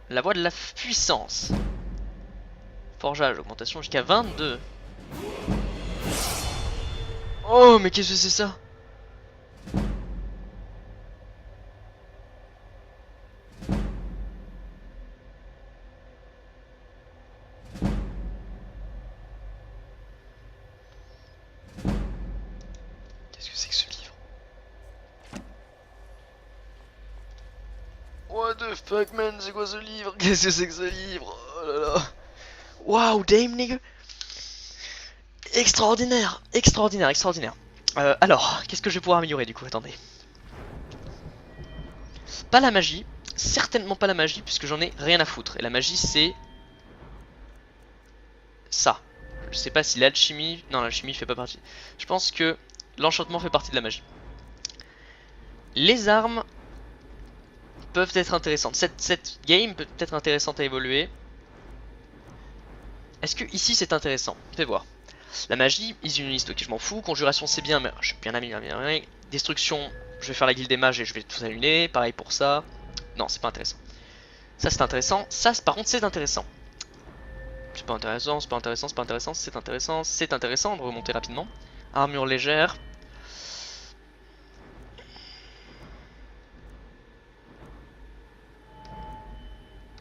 La voie de la puissance. Forgeage, augmentation jusqu'à 22. Oh, mais qu'est-ce que c'est ça? Qu'est-ce que c'est que ce livre? What the fuck, man? C'est quoi ce livre? Qu'est-ce que c'est que ce livre? Oh là là. Wow, damn nigga. Extraordinaire, extraordinaire, extraordinaire. Alors, qu'est-ce que je vais pouvoir améliorer du coup? Attendez. Pas la magie, certainement pas la magie puisque j'en ai rien à foutre. Et la magie c'est ça. Je sais pas si l'alchimie... Non, l'alchimie fait pas partie. Je pense que l'enchantement fait partie de la magie. Les armes peuvent être intéressantes. Cette game peut être intéressante à évoluer. Est-ce que ici c'est intéressant? Fais voir. La magie, illusionniste, ok je m'en fous. Conjuration c'est bien, mais je suis bien ami. Destruction, je vais faire la guilde des mages et je vais tout allumer. Pareil pour ça. Non, c'est pas intéressant. Ça c'est intéressant. Ça par contre c'est intéressant. C'est pas intéressant, c'est pas intéressant, c'est pas intéressant, c'est intéressant, c'est intéressant de remonter rapidement. Armure légère.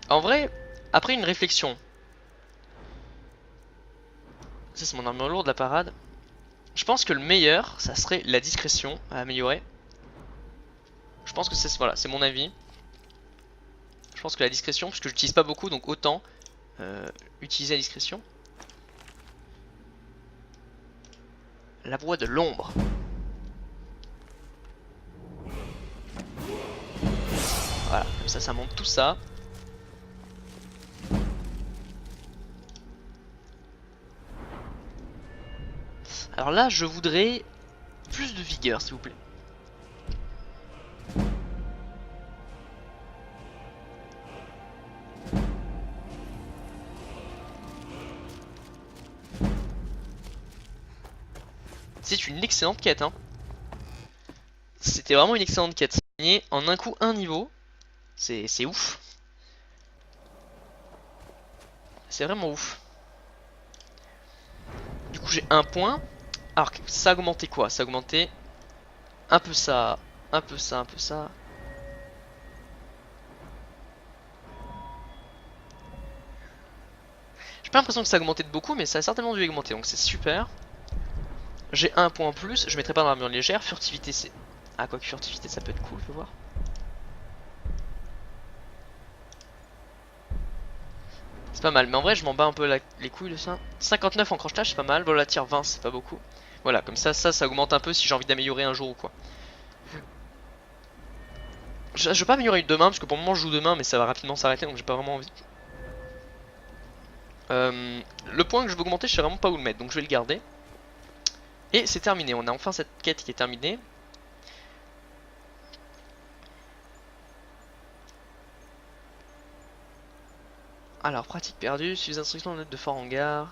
En vrai, après une réflexion. Ça c'est mon armure lourde, la parade. Je pense que le meilleur, ça serait la discrétion à améliorer. Je pense que c'est voilà, c'est mon avis. Je pense que la discrétion, puisque j'utilise pas beaucoup, donc autant utiliser la discrétion. La voie de l'ombre. Voilà, comme ça monte tout ça. Alors là, je voudrais plus de vigueur, s'il vous plaît. C'est une excellente quête, hein. C'était vraiment une excellente quête. Gagner en un coup un niveau, c'est ouf. C'est vraiment ouf. Du coup, j'ai un point. Alors, ça a augmenté quoi? Ça a augmenté un peu ça, un peu ça, un peu ça. J'ai pas l'impression que ça a augmenté de beaucoup, mais ça a certainement dû augmenter, donc c'est super. J'ai un point en plus, je mettrai pas dans l'armure légère. Furtivité, c'est... Ah, quoi que furtivité, ça peut être cool, faut voir. C'est pas mal, mais en vrai je m'en bats un peu les couilles de ça. 59 en crochetage c'est pas mal, voilà tir 20 c'est pas beaucoup. Voilà, comme ça augmente un peu si j'ai envie d'améliorer un jour ou quoi. Je vais pas améliorer demain parce que pour le moment je joue demain mais ça va rapidement s'arrêter donc j'ai pas vraiment envie. Le point que je veux augmenter je sais vraiment pas où le mettre donc je vais le garder. Et c'est terminé, on a enfin cette quête qui est terminée. Alors pratique perdue, suis les instructions de note de fort hangar.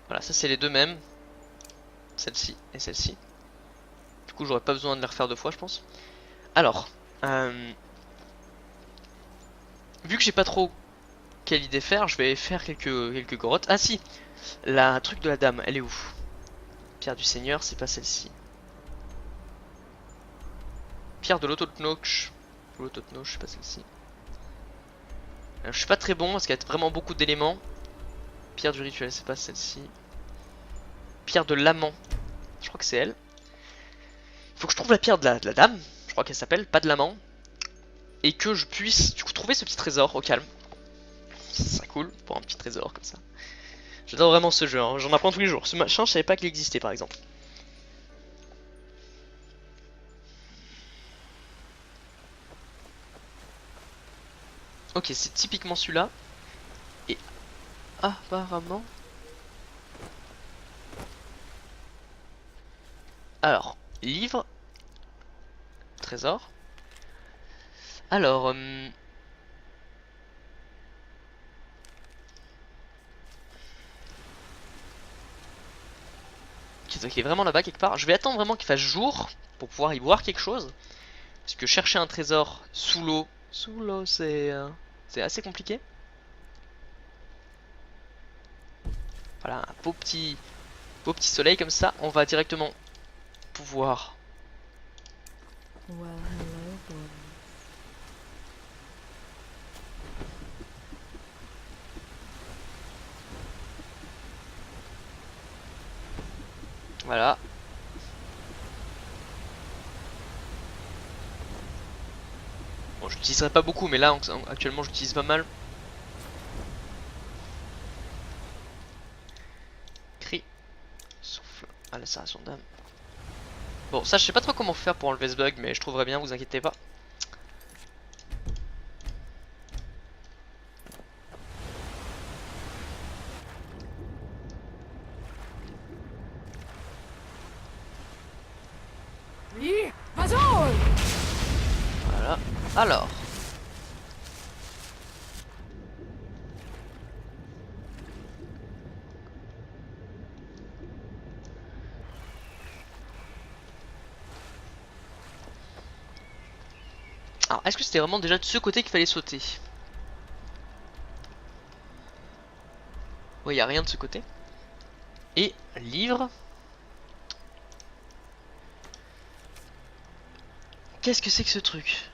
Voilà, ça c'est les deux mêmes. Celle-ci et celle-ci. Du coup j'aurais pas besoin de les refaire deux fois je pense. Alors, vu que j'ai pas trop quelle idée faire, je vais faire quelques grottes. Ah si, la truc de la dame, elle est où? Pierre du Seigneur, c'est pas celle-ci. Pierre de l'Autotnoch. L'Autotnoch, c'est pas celle-ci. Je suis pas très bon parce qu'il y a vraiment beaucoup d'éléments. Pierre du rituel, c'est pas celle-ci. Pierre de l'amant, je crois que c'est elle. Il faut que je trouve la pierre de la dame, je crois qu'elle s'appelle, pas de l'amant. Et que je puisse du coup trouver ce petit trésor au calme. Ça serait cool pour un petit trésor comme ça. J'adore vraiment ce jeu, hein. J'en apprends tous les jours. Ce machin, je savais pas qu'il existait par exemple. Ok, c'est typiquement celui-là. Et apparemment... Alors, livre. Trésor. Alors... Ok, donc il est vraiment là-bas quelque part. Je vais attendre vraiment qu'il fasse jour pour pouvoir y voir quelque chose. Parce que chercher un trésor sous l'eau... Sous l'eau, c'est assez compliqué. Voilà, un beau petit soleil comme ça. On va directement pouvoir... Voilà. Bon, je l'utiliserai pas beaucoup, mais là, actuellement, j'utilise pas mal. Cri. Souffle à la serration d'âme. Bon, ça, je sais pas trop comment faire pour enlever ce bug, mais je trouverai bien, vous inquiétez pas. Voilà. Alors. Alors, est-ce que c'était vraiment déjà de ce côté qu'il fallait sauter? Oui, il n'y a rien de ce côté. Et livre. Qu'est-ce que c'est que ce truc?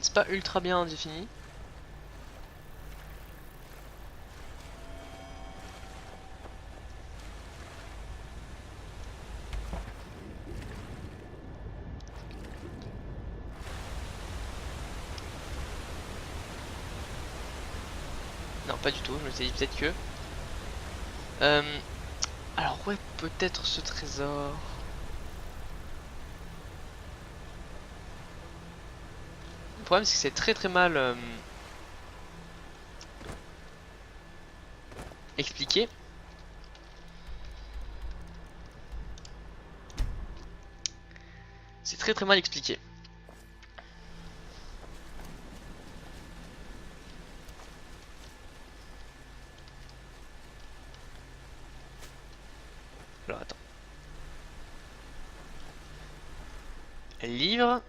C'est pas ultra bien défini. Non, pas du tout, je me suis dit peut-être que... alors ouais, peut-être ce trésor... Le problème c'est que c'est très mal expliqué. C'est très mal expliqué. Alors attends. Livre.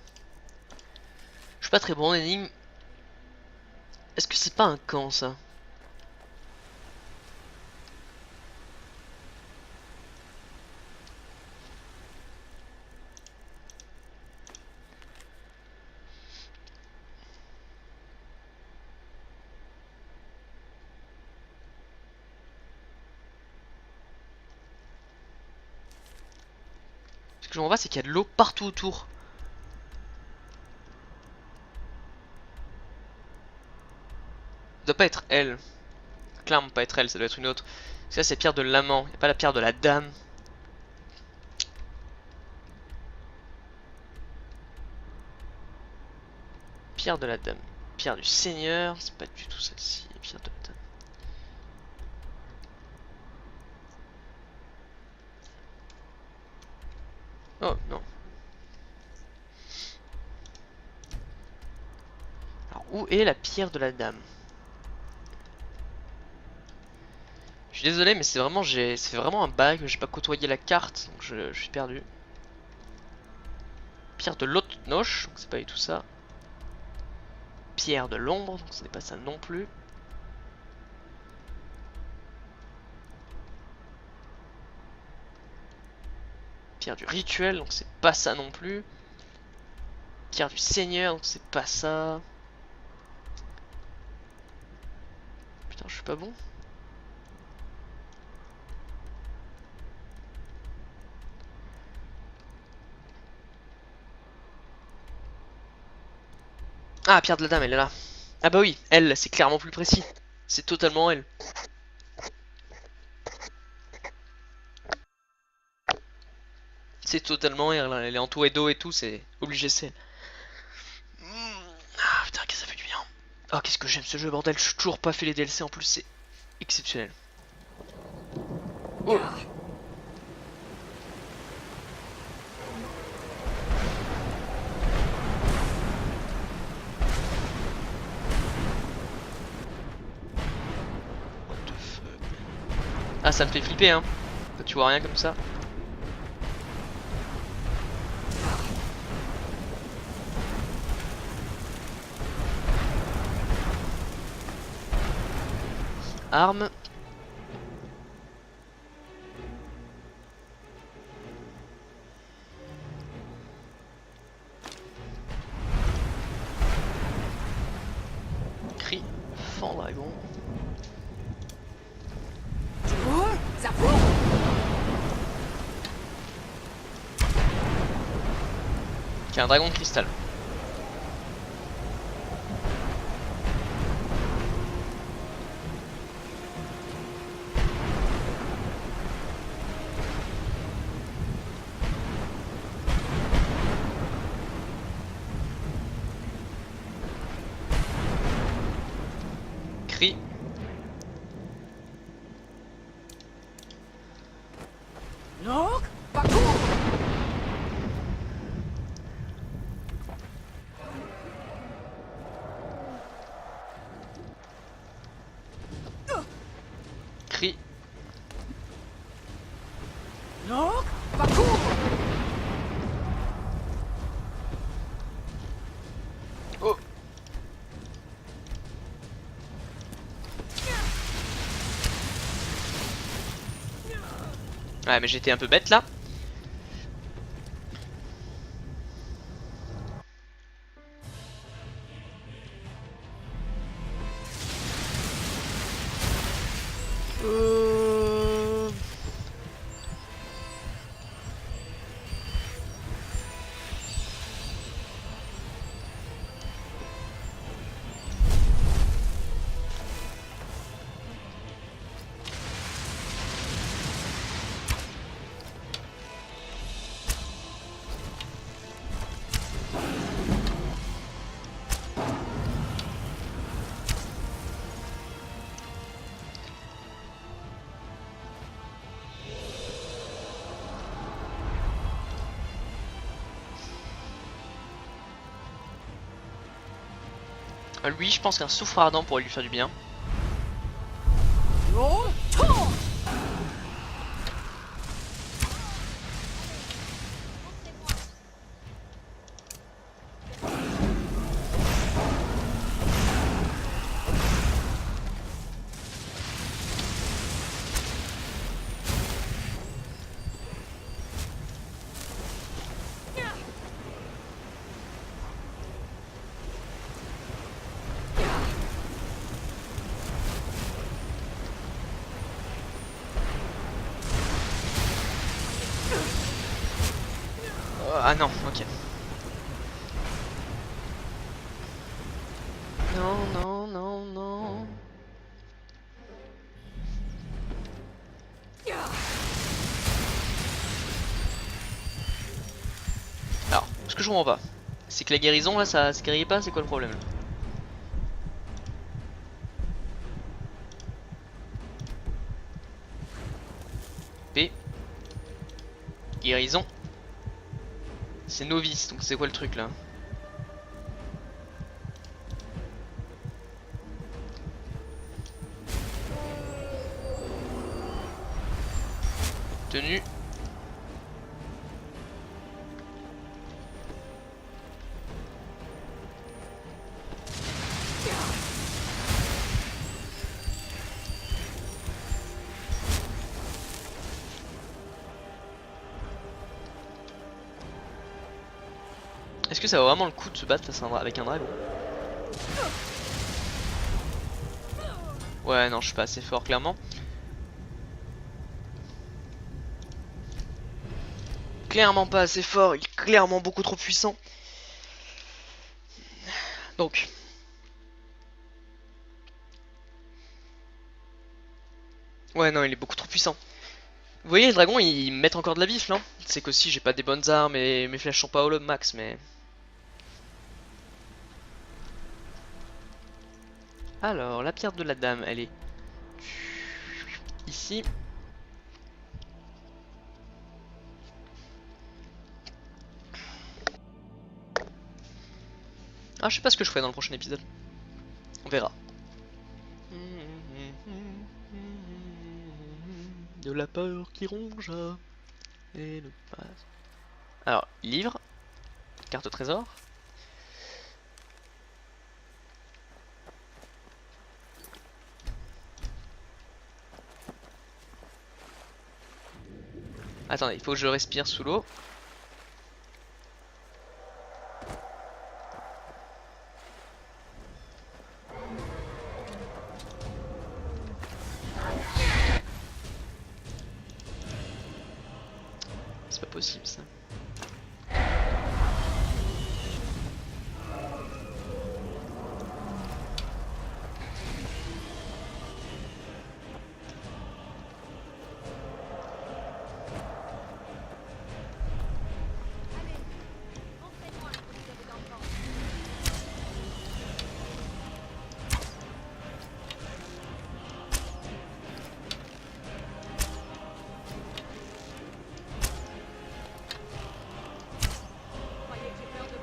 Je suis pas très bon en énigme. Est-ce que c'est pas un camp ça? je comprends pas, c'est qu'il y a de l'eau partout autour. Ça doit pas être elle. Clairement pas être elle, ça doit être une autre. Ça c'est pierre de l'amant, y a pas la pierre de la dame. Pierre de la dame. Pierre du seigneur, c'est pas du tout celle-ci. Pierre de la dame. Oh non. Alors où est la pierre de la dame? Je suis désolé mais c'est vraiment c'est vraiment un bug, j'ai pas côtoyé la carte donc je suis perdu. Pierre de l'autre noche, donc c'est pas du tout ça. Pierre de l'ombre, donc ce n'est pas ça non plus. Pierre du rituel, donc c'est pas ça non plus. Pierre du seigneur, donc c'est pas ça. Putain, je suis pas bon. Ah, pierre de la dame, elle est là. Ah bah oui, elle, c'est clairement plus précis. C'est totalement elle. C'est totalement elle est entourée d'eau et tout, c'est obligé c'est. Ah putain, que ça fait du bien. Oh, qu'est-ce que j'aime ce jeu, bordel. Je suis toujours pas fait les DLC en plus, c'est exceptionnel. Oh. Ah, ça me fait flipper, hein. Tu vois rien comme ça. Arme. Cri. Fandragon. Ça fout. Qui a un dragon de cristal. Cri. Non, pas court. Cri. Non, pas court. Oh. Ouais, mais j'étais un peu bête là. Lui, je pense qu'un soufre ardent pourrait lui faire du bien. Ah non, ok. Non, non, non, non. Alors, ce que je comprends pas, c'est que la guérison là, ça se guérit pas, c'est quoi le problème là? P. Guérison. C'est novice, donc c'est quoi le truc là? Tenue. Est-ce que ça vaut vraiment le coup de se battre face à avec un dragon? Ouais, non, je suis pas assez fort, clairement. Clairement pas assez fort, il est clairement beaucoup trop puissant. Donc. Ouais, non, il est beaucoup trop puissant. Vous voyez, les dragons, ils mettent encore de la bif, là. C'est qu'aussi, j'ai pas des bonnes armes et mes flèches sont pas au max, mais... Alors, la pierre de la dame, elle est... ici. Ah, je sais pas ce que je ferai dans le prochain épisode. On verra. De la peur qui ronge et le passe. Alors, livre, carte au trésor. Attendez, il faut que je respire sous l'eau. C'est pas possible ça.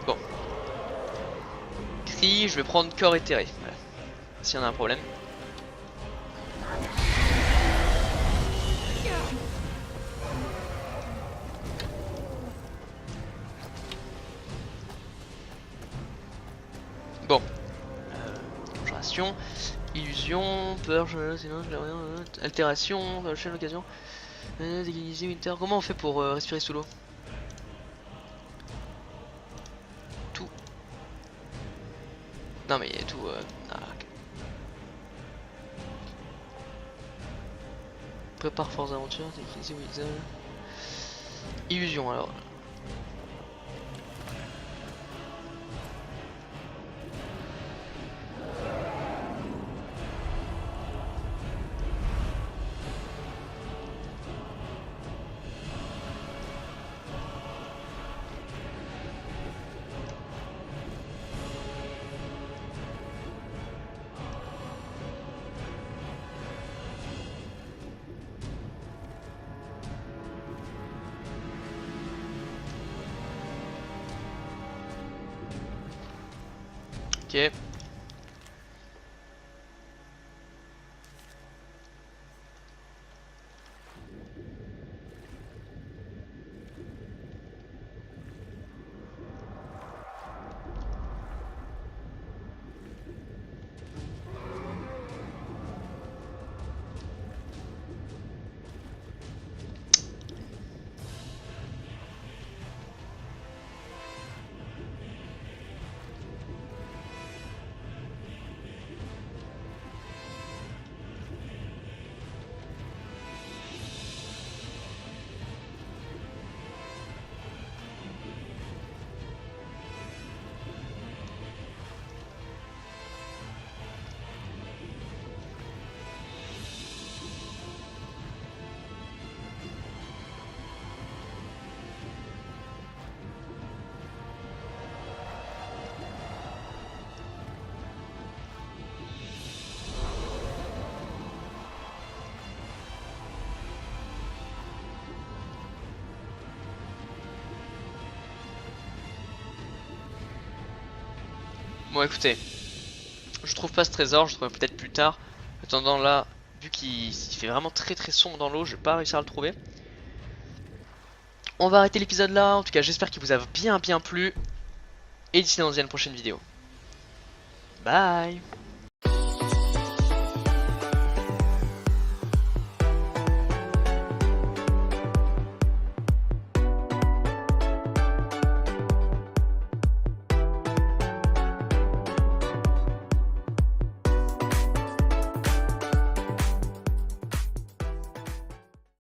Bon. Cri, je vais prendre corps éthéré. Voilà. S'il y en a un problème. Bon. Conjuration. Illusion. Peur. Altération. Prochaine occasion. Déguiser Winter. Comment on fait pour respirer sous l'eau? Non mais il y a tout. Ah, okay. Prépare force d'aventure, déguisé Wizard. Illusion alors. Ok. Bon écoutez, je trouve pas ce trésor, je trouve peut-être plus tard. En attendant là, vu qu'il fait vraiment très sombre dans l'eau, je vais pas réussir à le trouver. On va arrêter l'épisode là, en tout cas j'espère qu'il vous a bien plu. Et d'ici là on se dit à une prochaine vidéo. Bye.